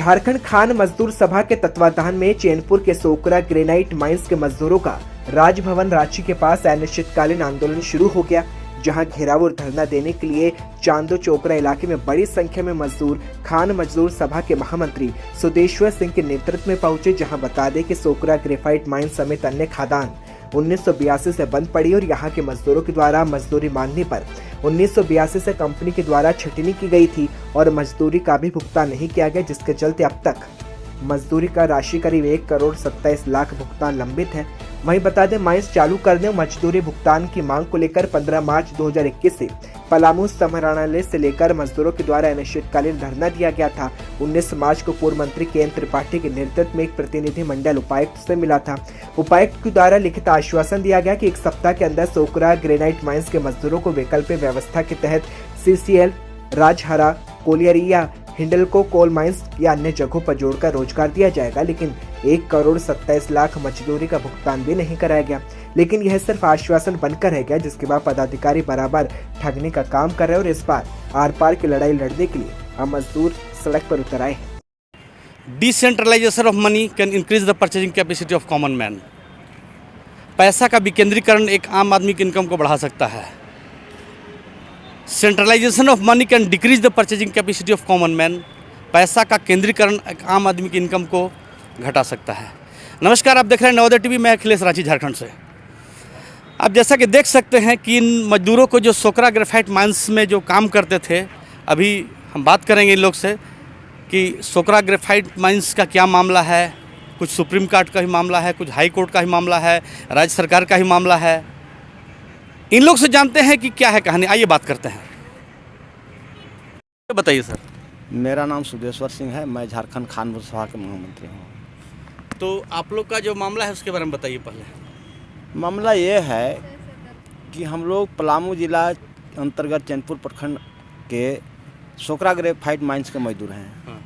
झारखंड खान मजदूर सभा के तत्वाधान में चैनपुर के सोकरा ग्रेनाइट माइंस के मजदूरों का राजभवन रांची के पास अनिश्चितकालीन आंदोलन शुरू हो गया, जहां घेराव और धरना देने के लिए चांदो चोकरा इलाके में बड़ी संख्या में मजदूर खान मजदूर सभा के महामंत्री सुदेश्वर सिंह के नेतृत्व में पहुंचे। जहां बता दें कि सोकरा ग्रेफाइट माइन समेत अन्य खादान 1982 से बंद पड़ी और यहां के मजदूरों के द्वारा मजदूरी मांगने पर 1982 से कंपनी के द्वारा छटनी की गई थी और मजदूरी का भी भुगतान नहीं किया गया, जिसके चलते अब तक मजदूरी का राशि करीब 1 करोड़ 27 लाख भुगतान लंबित है। वहीं बता दें, माइंस चालू करने और मजदूरी भुगतान की मांग को लेकर 15 मार्च 2021 से पलामू समाहरणालय से लेकर मजदूरों के द्वारा अनिश्चितकालीन धरना दिया गया था। 19 मार्च को पूर्व मंत्री के त्रिपाठी के नेतृत्व में एक प्रतिनिधि मंडल उपायुक्त से मिला था। उपायुक्त के द्वारा लिखित आश्वासन दिया गया कि 1 सप्ताह के अंदर सोकरा ग्रेनाइट माइंस के मजदूरों को वैकल्पिक व्यवस्था के तहत CCL, राजहरा, कोलियरिया, हिंडलको कोल माइंस या अन्य जगहों पर जोड़कर रोजगार दिया जाएगा, लेकिन 1 करोड़ 27 लाख मजदूरी का भुगतान भी नहीं कराया गया। लेकिन यह सिर्फ आश्वासन बनकर रह गया, जिसके बाद पदाधिकारी बराबर ठगने का काम कर रहे और इस बार आर पार की लड़ाई लड़ने के लिए अब मजदूर सड़क पर उतर आए हैं। Decentralisation of money can increase the purchasing capacity of common man. पैसा का विकेंद्रीकरण एक आम आदमी की इनकम को बढ़ा सकता है। Centralisation of money can decrease the purchasing capacity of common man. पैसा का केंद्रीकरण एक आम आदमी की इनकम को घटा सकता है। नमस्कार, आप देख रहे हैं नवोदय टीवी। मैं अखिलेश रांची, झारखंड से। आप जैसा कि देख सकते हैं कि इन मजदूरों को जो सोकरा ग्रेफाइट माइंस में जो काम करते थे, अभी हम बात करेंगे इन लोग से कि सोकरा ग्रेफाइट माइंस का क्या मामला है। कुछ सुप्रीम कोर्ट का ही मामला है, कुछ हाई कोर्ट का ही मामला है, राज्य सरकार का ही मामला है। इन लोग से जानते हैं कि क्या है कहानी। आइए बात करते हैं। बताइए सर। मेरा नाम सुदेश्वर सिंह है। मैं झारखंड खान मजदूर सभा के महामंत्री हूँ। तो आप लोग का जो मामला है उसके बारे में बताइए। पहले मामला ये है कि हम लोग पलामू जिला अंतर्गत चैनपुर प्रखंड के सोकरा ग्रेफाइट माइंस के मजदूर हैं,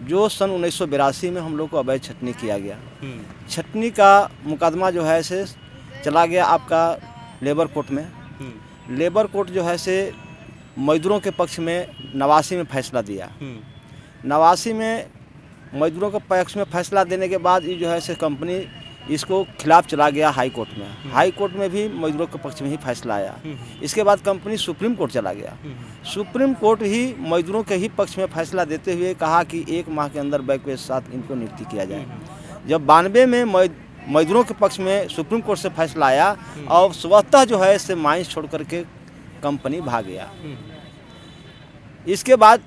जो सन 1982 में हम लोग को अवैध छटनी किया गया। छटनी का मुकदमा जो है से चला गया आपका लेबर कोर्ट में। लेबर कोर्ट जो है से मजदूरों के पक्ष में 89 में फैसला दिया। 89 में मजदूरों के पक्ष में फैसला देने के बाद ये जो है से कंपनी इसको खिलाफ चला गया हाई कोर्ट में। हाई कोर्ट में भी मजदूरों के पक्ष में ही फैसला आया। इसके बाद कंपनी सुप्रीम कोर्ट चला गया। सुप्रीम कोर्ट ही मजदूरों के ही पक्ष में फैसला देते हुए कहा कि 1 माह के अंदर बैक के साथ इनको नियुक्ति किया जाए। जब 92 में मजदूरों के पक्ष में सुप्रीम कोर्ट से फैसला आया और स्वतः जो है इससे माइंस छोड़ करके कंपनी भाग गया। इसके बाद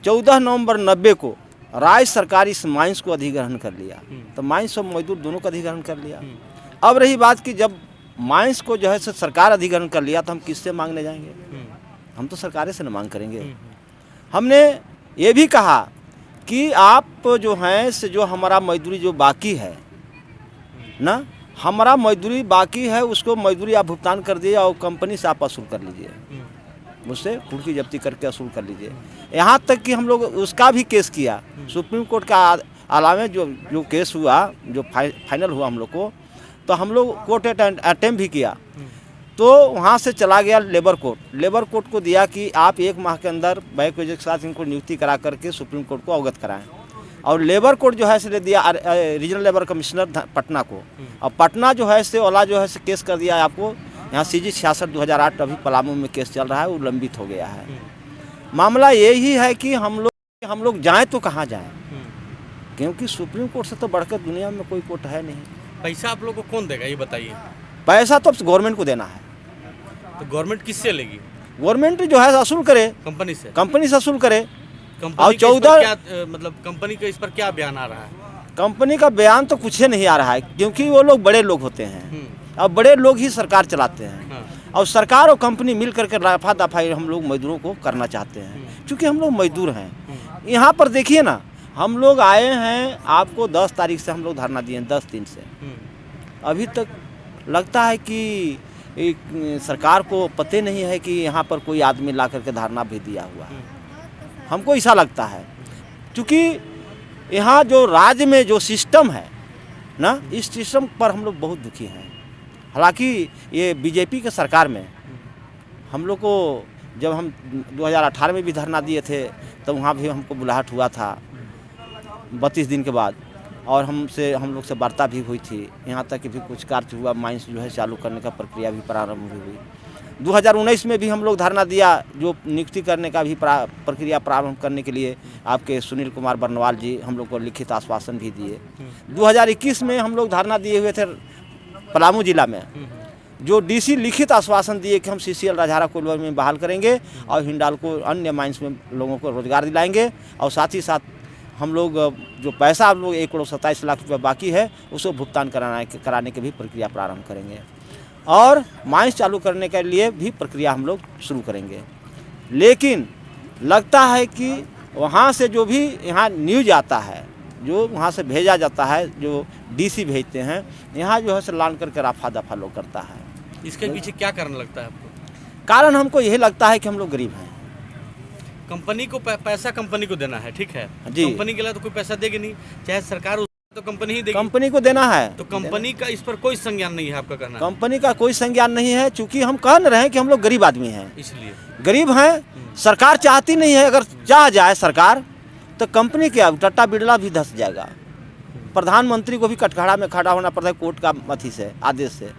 14 नवंबर 90 को राज्य सरकार इस माइंस को अधिग्रहण कर लिया। तो माइंस और मजदूर दोनों का अधिग्रहण कर लिया। अब रही बात कि जब माइंस को जो है सरकार अधिग्रहण कर लिया तो हम किससे मांगने जाएंगे? हम तो सरकार से न मांग करेंगे। हमने ये भी कहा कि आप जो हैं से जो हमारा मजदूरी जो बाकी है ना, हमारा मजदूरी बाकी है, उसको मजदूरी आप भुगतान कर दिए और कंपनी से आप वसूल कर लीजिए, मुझसे कुर्की जब्ती करके वसूल कर लीजिए। यहाँ तक कि हम लोग उसका भी केस किया। सुप्रीम कोर्ट का अलावे जो केस हुआ, जो फाइनल हुआ हम लोग को, तो हम लोग कोर्ट अटेम्प्ट भी किया। तो वहाँ से चला गया लेबर कोर्ट। लेबर कोर्ट को दिया कि आप 1 माह के अंदर बैक वेज के साथ इनको नियुक्ति करा करके सुप्रीम कोर्ट को अवगत कराएं। और लेबर कोर्ट जो है से दिया रीजनल लेबर कमिश्नर पटना को। और पटना जो है से वाला जो है से केस कर दिया आपको यहाँ CG 66/2008 अभी पलामू में केस चल रहा है, वो लंबित हो गया है। मामला यही है कि हम लोग जाएं तो कहाँ जाएं, क्योंकि सुप्रीम कोर्ट से तो बढ़कर दुनिया में कोई कोर्ट है नहीं। पैसा आप लोग को कौन देगा ये बताइए। पैसा तो गवर्नमेंट को देना है। तो गवर्नमेंट किससे लेगी? गवर्नमेंट जो है वसूल करे, कंपनी से वसूल करे। और 14 मतलब कंपनी का इस पर क्या बयान आ रहा है? कंपनी का बयान तो कुछ नहीं आ रहा है, क्योंकि वो लोग बड़े लोग होते हैं और बड़े लोग ही सरकार चलाते हैं। और सरकार और कंपनी मिल करके रफा दफाई हम लोग मजदूरों को करना चाहते हैं, क्योंकि हम लोग मजदूर हैं। यहाँ पर देखिए ना, हम लोग आए हैं, आपको 10 तारीख से हम लोग धरना दिए हैं, 10 दिन से। अभी तक लगता है कि सरकार को पते नहीं है कि यहाँ पर कोई आदमी ला करके धरना भी दिया हुआ है। हमको ऐसा लगता है, क्योंकि यहाँ जो राज्य में जो सिस्टम है ना, इस सिस्टम पर हम लोग बहुत दुखी हैं। हालांकि ये बीजेपी के सरकार में हम लोग को, जब हम 2018 में भी धरना दिए थे तो वहाँ भी हमको बुलाहट हुआ था 32 दिन के बाद, और हम लोग से वार्ता भी हुई थी। यहाँ तक कि भी कुछ कार्य हुआ, माइंस जो है चालू करने का प्रक्रिया भी प्रारंभ हुई। 2019 में भी हम लोग धरना दिया, जो नियुक्ति करने का भी प्रक्रिया प्रारंभ करने के लिए आपके सुनील कुमार बर्नवाल जी हम लोग को लिखित आश्वासन भी दिए। 2021 में हम लोग धरना दिए हुए थे पलामू जिला में, जो डीसी लिखित आश्वासन दिए कि हम CCL राजहारा कोयला में बहाल करेंगे और हिंडाल्को अन्य माइंस में लोगों को रोजगार दिलाएंगे, और साथ ही साथ हम लोग जो पैसा आप लोग 1,27,00,000 रुपये बाकी है उसको भुगतान कराने की भी प्रक्रिया प्रारंभ करेंगे, और माइंस चालू करने के लिए भी प्रक्रिया हम लोग शुरू करेंगे। लेकिन लगता है कि वहाँ से जो भी यहाँ न्यूज आता है, जो वहाँ से भेजा जाता है, जो डीसी भेजते हैं, यहाँ जो है से लान करके रफा दफा लोग करता है। इसके पीछे क्या कारण लगता है आपको? कारण हमको यही लगता है कि हम लोग गरीब हैं। कंपनी को पैसा कंपनी को देना है, ठीक है जी। कंपनी के लिए तो कोई पैसा देगी नहीं, चाहे सरकार तो कंपनी ही देगी, कंपनी को देना है। तो कंपनी का इस पर कोई संज्ञान नहीं है, आपका कहना है? कंपनी का कोई संज्ञान नहीं है, चूंकि हम कह रहे हैं कि हम लोग गरीब आदमी हैं, इसलिए गरीब हैं। सरकार चाहती नहीं है, अगर चाह जाए सरकार तो कंपनी क्या टट्टा बिड़ला भी धस जाएगा। प्रधानमंत्री को भी कटघरा में खड़ा होना पड़ता है कोर्ट का अथी से, आदेश से।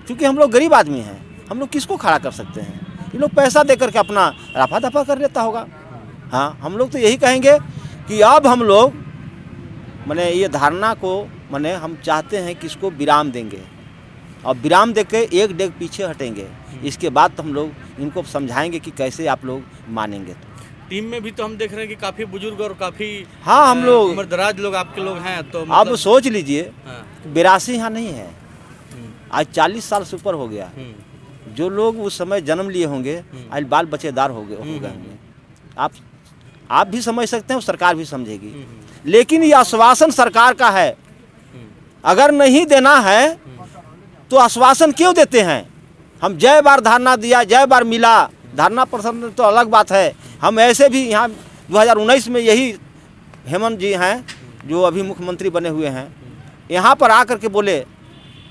क्योंकि हम लोग गरीब आदमी हैं, हम लोग किसको खड़ा कर सकते हैं? ये लोग पैसा दे करके अपना रफा दफा कर लेता होगा। हाँ, हम लोग तो यही कहेंगे कि अब हम लोग माने ये धारणा को माने हम चाहते हैं कि इसको विराम देंगे, और विराम दे के एक डेग पीछे हटेंगे। इसके बाद तो हम लोग इनको समझाएंगे कि कैसे आप लोग मानेंगे। टीम में भी तो हम देख रहे हैं कि काफी बुजुर्ग और काफी हाँ, हम लोग उम्रदराज लोग आपके लोग हैं, तो अब सोच लीजिए 82 यहाँ नहीं है, हम्म, आज 40 साल से ऊपर हो गया। जो लोग उस समय जन्म लिए होंगे आज बाल बच्चेदार हो गए होंगे। आप भी समझ सकते हैं, सरकार भी समझेगी। लेकिन ये आश्वासन सरकार का है, अगर नहीं देना है तो आश्वासन क्यों देते हैं? हम जय बार धरना दिया, जय बार मिला, धरना प्रदर्शन तो अलग बात है। हम ऐसे भी यहाँ 2019 में यही हेमंत जी हैं जो अभी मुख्यमंत्री बने हुए हैं, यहाँ पर आकर के बोले,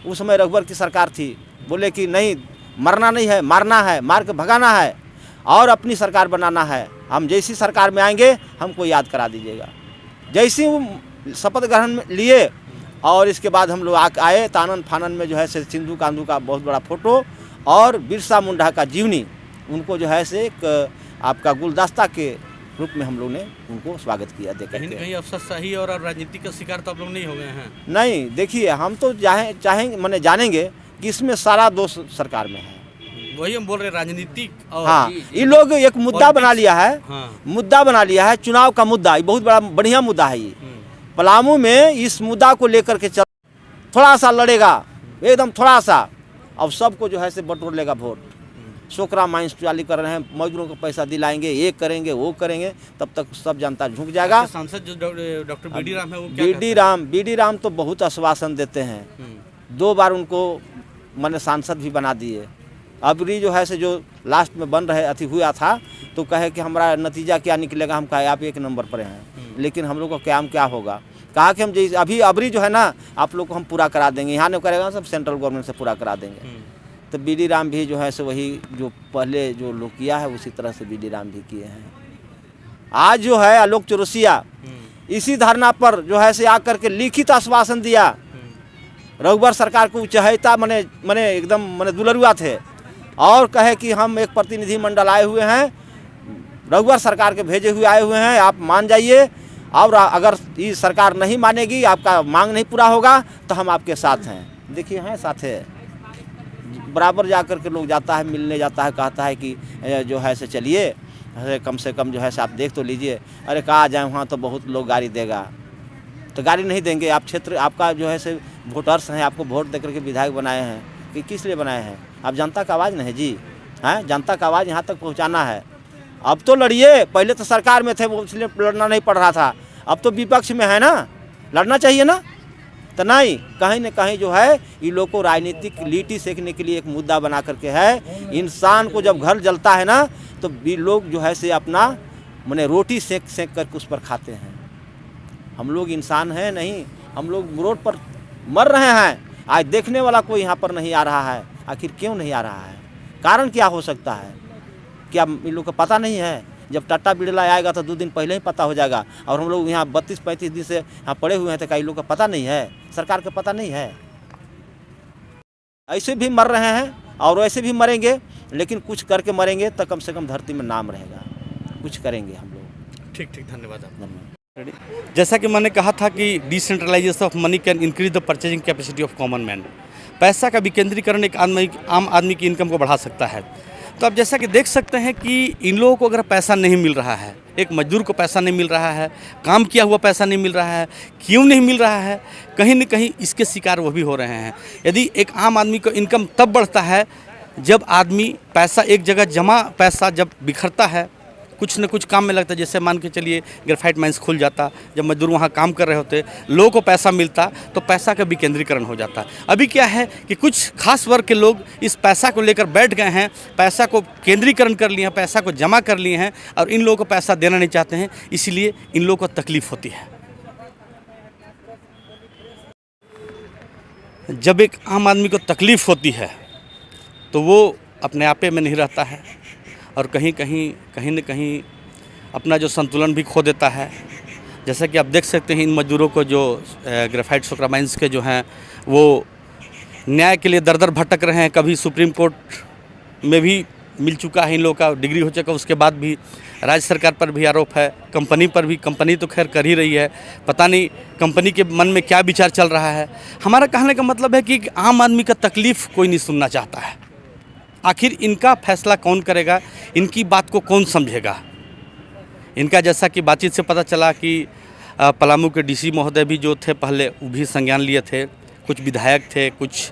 उस समय रघुवर की सरकार थी, बोले कि नहीं मरना नहीं है, मारना है, मार के भगाना है और अपनी सरकार बनाना है। हम जैसी सरकार में आएंगे हमको याद करा दीजिएगा। जैसी वो शपथ ग्रहण में लिए और इसके बाद हम लोग आए, तानन फानन में जो है से सिंधु कांधू का बहुत बड़ा फोटो और बिरसा मुंडा का जीवनी, उनको जो है से एक आपका गुलदस्ता के रूप में हम लोग ने उनको स्वागत किया। कहीं न कहीं अफसरशाही और राजनीति का शिकार तो आप लोग नहीं हो गए हैं? नहीं, देखिए हम तो चाहेंगे मैंने जानेंगे कि इसमें सारा दोष सरकार में है। वही हम बोल रहे राजनीतिक। हाँ, ये लोग एक मुद्दा बना लिया है। हाँ। मुद्दा बना लिया है, चुनाव का मुद्दा। ये बहुत बड़ा बढ़िया मुद्दा है। ये पलामू में इस मुद्दा को लेकर के चल, थोड़ा सा लड़ेगा, एकदम थोड़ा सा, अब सबको जो है से बटोर लेगा वोट। सोकरा माइंस चालू कर रहे हैं, मजदूरों को पैसा दिलाएंगे, ये करेंगे वो करेंगे, तब तक सब जनता झुक जाएगा। सांसद जो डॉक्टर बीडी राम है वो क्या बीडी राम तो बहुत आश्वासन देते हैं। 2 बार उनको मैंने सांसद भी बना दिए। अबरी जो है से जो लास्ट में बन रहे अथी हुआ था तो कहे कि हमारा नतीजा क्या निकलेगा। हम कहे आप 1 नंबर पर हैं, लेकिन हम लोग का काम क्या होगा। कहा कि हम जैसे अभी अबरी जो है ना आप लोग को हम पूरा करा देंगे, यहाँ नहीं करेगा सब सेंट्रल गवर्नमेंट से पूरा करा देंगे। तो बीडी राम भी जो है से वही जो पहले जो लोग किया है उसी तरह से बीडी राम भी किए हैं। आज जो है आलोक चौरसिया इसी धरना पर जो है से आकर के लिखित आश्वासन दिया। रघुवर सरकार को चहेता मने एकदम दुलरुआ थे और कहे कि हम एक प्रतिनिधि मंडल आए हुए हैं, रघुवर सरकार के भेजे हुए आए हुए हैं, आप मान जाइए, और अगर ये सरकार नहीं मानेगी, आपका मांग नहीं पूरा होगा तो हम आपके साथ हैं। देखिए हैं साथ है, बराबर जाकर के लोग जाता है, मिलने जाता है, कहता है कि जो है से चलिए, कम से कम जो है से आप देख तो लीजिए। अरे कहा जाए वहाँ तो बहुत लोग गाड़ी देगा, तो गाड़ी नहीं देंगे। आप क्षेत्र आपका जो है से वोटर्स हैं, आपको वोट देकर के विधायक बनाए हैं कि किस लिए बनाए हैं? आप जनता का आवाज़ नहीं जी, हैं जनता का आवाज़ यहाँ तक पहुँचाना है। अब तो लड़िए, पहले तो सरकार में थे वो इसलिए लड़ना नहीं पड़ रहा था, अब तो विपक्ष में है ना, लड़ना चाहिए ना। तो नहीं, कहीं न कहीं जो है ये लोग को राजनीतिक लीटी सेकने के लिए एक मुद्दा बना करके है। इंसान को जब घर जलता है ना तो ये लोग जो है से अपना माने रोटी सेक करके उस पर खाते हैं। हम लोग इंसान हैं नहीं, हम लोग रोड पर मर रहे हैं। आज देखने वाला कोई यहाँ पर नहीं आ रहा है। आखिर क्यों नहीं आ रहा है? कारण क्या हो सकता है? क्या इन लोग को पता नहीं है? जब टाटा बिरला आएगा तो 2 दिन पहले ही पता हो जाएगा। और हम लोग यहाँ 32-35 दिन से यहाँ पड़े हुए हैं, तो कई लोग का पता नहीं है, सरकार का पता नहीं है। ऐसे भी मर रहे हैं और वैसे भी मरेंगे, लेकिन कुछ करके मरेंगे तो कम से कम धरती में नाम रहेगा। कुछ करेंगे हम लोग। ठीक, धन्यवाद आप। जैसा कि मैंने कहा था कि decentralisation of money can increase the purchasing capacity of common man. पैसा का विकेंद्रीकरण एक आम आदमी की इनकम को बढ़ा सकता है। तो आप जैसा कि देख सकते हैं कि इन लोगों को अगर पैसा नहीं मिल रहा है, एक मजदूर को पैसा नहीं मिल रहा है, काम किया हुआ पैसा नहीं मिल रहा है, क्यों नहीं मिल रहा है, कहीं न कहीं इसके शिकार वो भी हो रहे हैं। यदि एक आम आदमी को इनकम तब बढ़ता है जब आदमी पैसा एक जगह जमा पैसा जब बिखरता है, कुछ न कुछ काम में लगता है। जैसे मान के चलिए ग्रेफाइट माइंस खुल जाता, जब मजदूर वहाँ काम कर रहे होते, लोगों को पैसा मिलता, तो पैसा का विकेंद्रीकरण हो जाता। अभी क्या है कि कुछ खास वर्ग के लोग इस पैसा को लेकर बैठ गए हैं, पैसा को केंद्रीकरण कर लिए हैं, पैसा को जमा कर लिए हैं और इन लोगों को पैसा देना नहीं चाहते हैं, इसीलिए इन लोगों को तकलीफ होती है। जब एक आम आदमी को तकलीफ होती है तो वो अपने आपे में नहीं रहता है और कहीं न कहीं अपना जो संतुलन भी खो देता है। जैसा कि आप देख सकते हैं इन मजदूरों को जो ग्रेफाइट सोकरा माइंस के जो हैं वो न्याय के लिए दर-दर भटक रहे हैं। कभी सुप्रीम कोर्ट में भी मिल चुका है इन लोगों का, डिग्री हो चुका, उसके बाद भी राज्य सरकार पर भी आरोप है, कंपनी पर भी। कंपनी तो खैर कर ही रही है, पता नहीं कंपनी के मन में क्या विचार चल रहा है। हमारा कहने का मतलब है कि आम आदमी का तकलीफ़ कोई नहीं सुनना चाहता है। आखिर इनका फैसला कौन करेगा, इनकी बात को कौन समझेगा। इनका जैसा कि बातचीत से पता चला कि पलामू के डीसी महोदय भी जो थे पहले वो भी संज्ञान लिए थे, कुछ विधायक थे, कुछ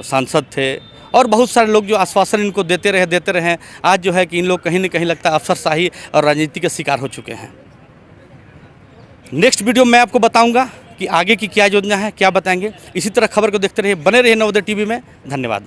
सांसद थे और बहुत सारे लोग जो आश्वासन इनको देते रहे। आज जो है कि इन लोग कहीं न कहीं लगता है अफसरशाही और राजनीति के शिकार हो चुके हैं। नेक्स्ट वीडियो मैं आपको बताऊंगा कि आगे की क्या योजना है, क्या बताएंगे। इसी तरह खबर को देखते रहिए, बने रहिए नवोदय टीवी में। धन्यवाद।